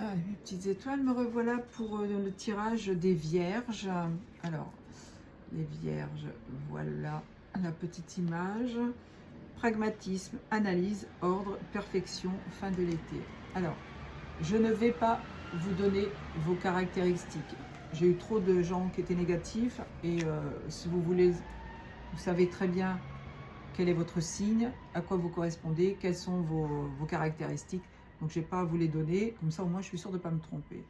Ah, mes petites étoiles, me revoilà pour le tirage des vierges. Alors, les vierges, voilà la petite image. Pragmatisme, analyse, ordre, perfection, fin de l'été. Alors, je ne vais pas vous donner vos caractéristiques. J'ai eu trop de gens qui étaient négatifs et si vous voulez, vous savez très bien quel est votre signe, à quoi vous correspondez, quelles sont vos caractéristiques. Donc, je n'ai pas à vous les donner. Comme ça, au moins, je suis sûre de ne pas me tromper.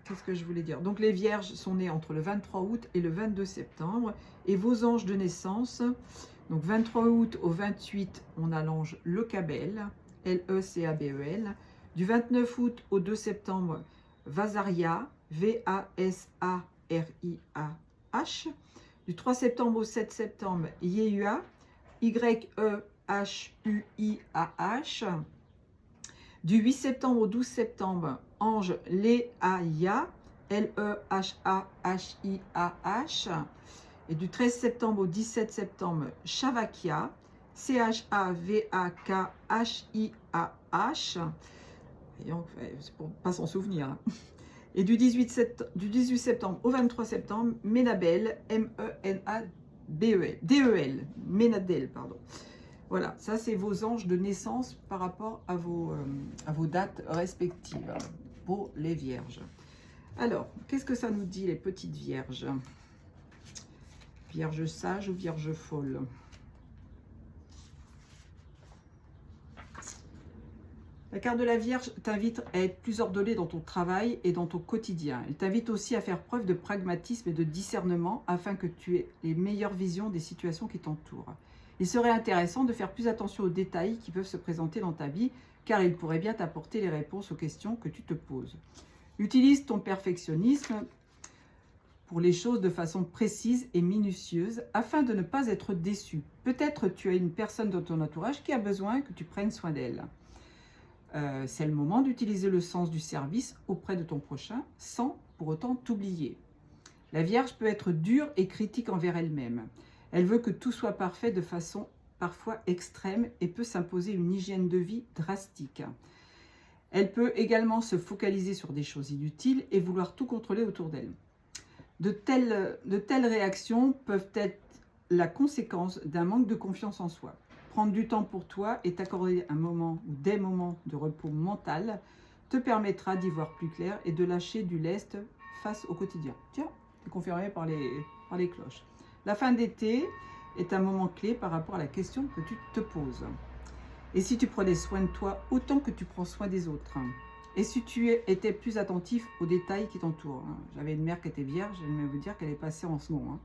Qu'est-ce que je voulais dire? Donc, les vierges sont nées entre le 23 août et le 22 septembre. Et vos anges de naissance, donc 23 août au 28, on a l'ange Lecabel, L-E-C-A-B-E-L. Du 29 août au 2 septembre, Vasaria, V-A-S-A-R-I-A-H. Du 3 septembre au 7 septembre, Yehua, Y-E-H-U-I-A-H. Du 8 septembre au 12 septembre, Ange Léaïa, L-E-H-A-H-I-A-H. Et du 13 septembre au 17 septembre, Shavakia, C-H-A-V-A-K-H-I-A-H. C'est pour ne pas s'en souvenir. Et du 18 septembre au 23 septembre, Ménabel, M-E-N-A-B-E-L, D-E-L, Ménadel, pardon. Voilà, ça c'est vos anges de naissance par rapport à vos dates respectives pour les vierges. Alors, qu'est-ce que ça nous dit les petites vierges? Vierge sage ou vierge folle? La carte de la Vierge t'invite à être plus ordonné dans ton travail et dans ton quotidien. Elle t'invite aussi à faire preuve de pragmatisme et de discernement afin que tu aies les meilleures visions des situations qui t'entourent. Il serait intéressant de faire plus attention aux détails qui peuvent se présenter dans ta vie, car ils pourraient bien t'apporter les réponses aux questions que tu te poses. Utilise ton perfectionnisme pour les choses de façon précise et minutieuse afin de ne pas être déçu. Peut-être tu as une personne dans ton entourage qui a besoin que tu prennes soin d'elle. C'est le moment d'utiliser le sens du service auprès de ton prochain sans pour autant t'oublier. La Vierge peut être dure et critique envers elle-même. Elle veut que tout soit parfait de façon parfois extrême et peut s'imposer une hygiène de vie drastique. Elle peut également se focaliser sur des choses inutiles et vouloir tout contrôler autour d'elle. De telles réactions peuvent être la conséquence d'un manque de confiance en soi. Prendre du temps pour toi et t'accorder un moment ou des moments de repos mental te permettra d'y voir plus clair et de lâcher du lest face au quotidien. Tiens, c'est confirmé par les cloches. La fin d'été est un moment clé par rapport à la question que tu te poses. Et si tu prenais soin de toi autant que tu prends soin des autres? Et si tu étais plus attentif aux détails qui t'entourent? J'avais une mère qui était vierge, je vais vous dire qu'elle est passée en second.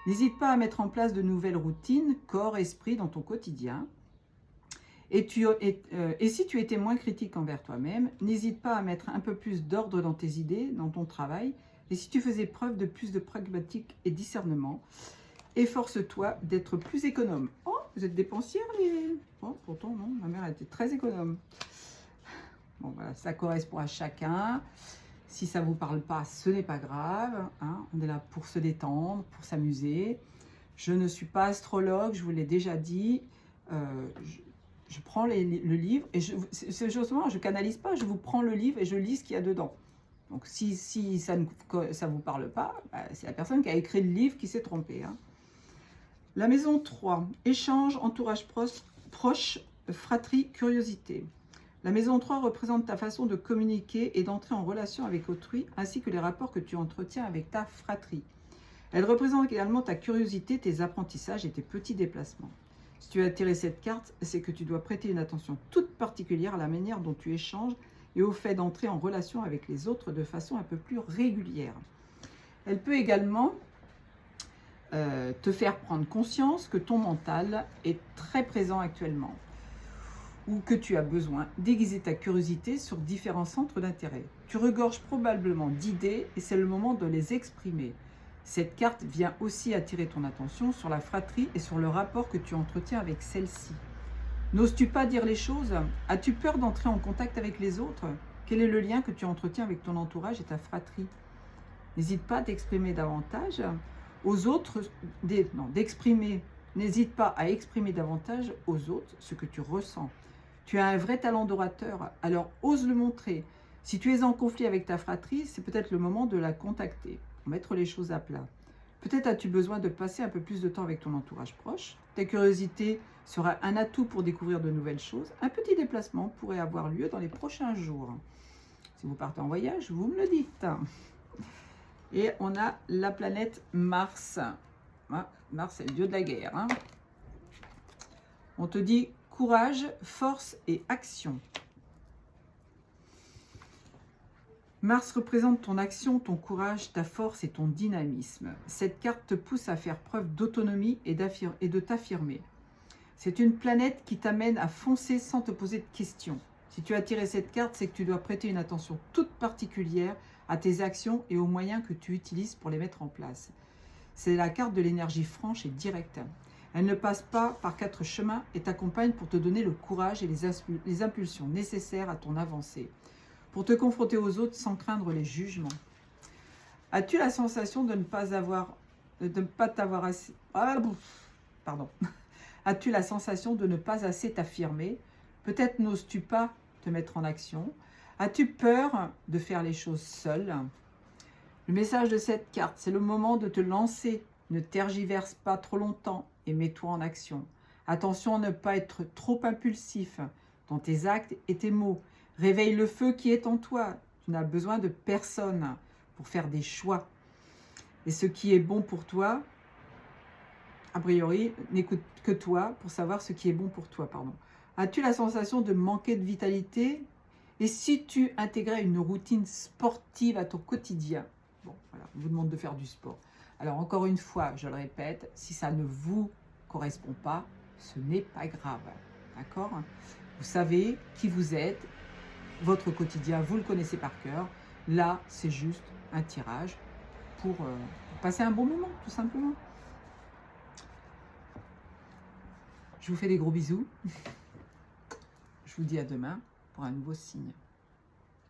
N'hésite pas à mettre en place de nouvelles routines, corps, esprit, dans ton quotidien. Et si tu étais moins critique envers toi-même, n'hésite pas à mettre un peu plus d'ordre dans tes idées, dans ton travail. Et si tu faisais preuve de plus de pragmatique et discernement, efforce-toi d'être plus économe. Oh, vous êtes dépensière les... Oh, pourtant non, ma mère était très économe. Bon voilà, ça correspond à chacun. Si ça ne vous parle pas, ce n'est pas grave. On est là pour se détendre, pour s'amuser. Je ne suis pas astrologue, je vous l'ai déjà dit. Je prends le livre et justement, je ne canalise pas, je vous prends le livre et je lis ce qu'il y a dedans. Donc si ça ne vous parle pas, c'est la personne qui a écrit le livre qui s'est trompée. La maison 3, échange, entourage proche, fratrie, curiosité. La maison 3 représente ta façon de communiquer et d'entrer en relation avec autrui, ainsi que les rapports que tu entretiens avec ta fratrie. Elle représente également ta curiosité, tes apprentissages et tes petits déplacements. Si tu as tiré cette carte, c'est que tu dois prêter une attention toute particulière à la manière dont tu échanges et au fait d'entrer en relation avec les autres de façon un peu plus régulière. Elle peut également te faire prendre conscience que ton mental est très présent actuellement, ou que tu as besoin d'aiguiser ta curiosité sur différents centres d'intérêt. Tu regorges probablement d'idées et c'est le moment de les exprimer. Cette carte vient aussi attirer ton attention sur la fratrie et sur le rapport que tu entretiens avec celle-ci. N'oses-tu pas dire les choses? As-tu peur d'entrer en contact avec les autres? Quel est le lien que tu entretiens avec ton entourage et ta fratrie? N'hésite pas à t'exprimer davantage aux autres, n'hésite pas à exprimer davantage aux autres ce que tu ressens. Tu as un vrai talent d'orateur, alors ose le montrer. Si tu es en conflit avec ta fratrie, c'est peut-être le moment de la contacter, pour mettre les choses à plat. Peut-être as-tu besoin de passer un peu plus de temps avec ton entourage proche. Ta curiosité sera un atout pour découvrir de nouvelles choses. Un petit déplacement pourrait avoir lieu dans les prochains jours. Si vous partez en voyage, vous me le dites. Et on a la planète Mars. Mars, c'est le dieu de la guerre. Hein. On te dit courage, force et action. Mars représente ton action, ton courage, ta force et ton dynamisme. Cette carte te pousse à faire preuve d'autonomie et de t'affirmer. C'est une planète qui t'amène à foncer sans te poser de questions. Si tu as tiré cette carte, c'est que tu dois prêter une attention toute particulière à tes actions et aux moyens que tu utilises pour les mettre en place. C'est la carte de l'énergie franche et directe. Elle ne passe pas par 4 chemins et t'accompagne pour te donner le courage et les impulsions nécessaires à ton avancée, pour te confronter aux autres sans craindre les jugements. As-tu la sensation de ne pas t'avoir assez... As-tu la sensation de ne pas assez t'affirmer? Peut-être n'oses-tu pas te mettre en action. As-tu peur de faire les choses seul? Le message de cette carte, c'est le moment de te lancer. Ne tergiverse pas trop longtemps et mets-toi en action. Attention à ne pas être trop impulsif dans tes actes et tes mots. Réveille le feu qui est en toi. Tu n'as besoin de personne pour faire des choix. Et ce qui est bon pour toi, a priori, n'écoute que toi pour savoir ce qui est bon pour toi. As-tu la sensation de manquer de vitalité? Et si tu intégrais une routine sportive à ton quotidien? Bon, voilà, on vous demande de faire du sport. Alors encore une fois, je le répète, si ça ne vous correspond pas, ce n'est pas grave. D'accord? Vous savez qui vous êtes, votre quotidien, vous le connaissez par cœur. Là, c'est juste un tirage pour passer un bon moment, tout simplement. Je vous fais des gros bisous. Je vous dis à demain pour un nouveau signe.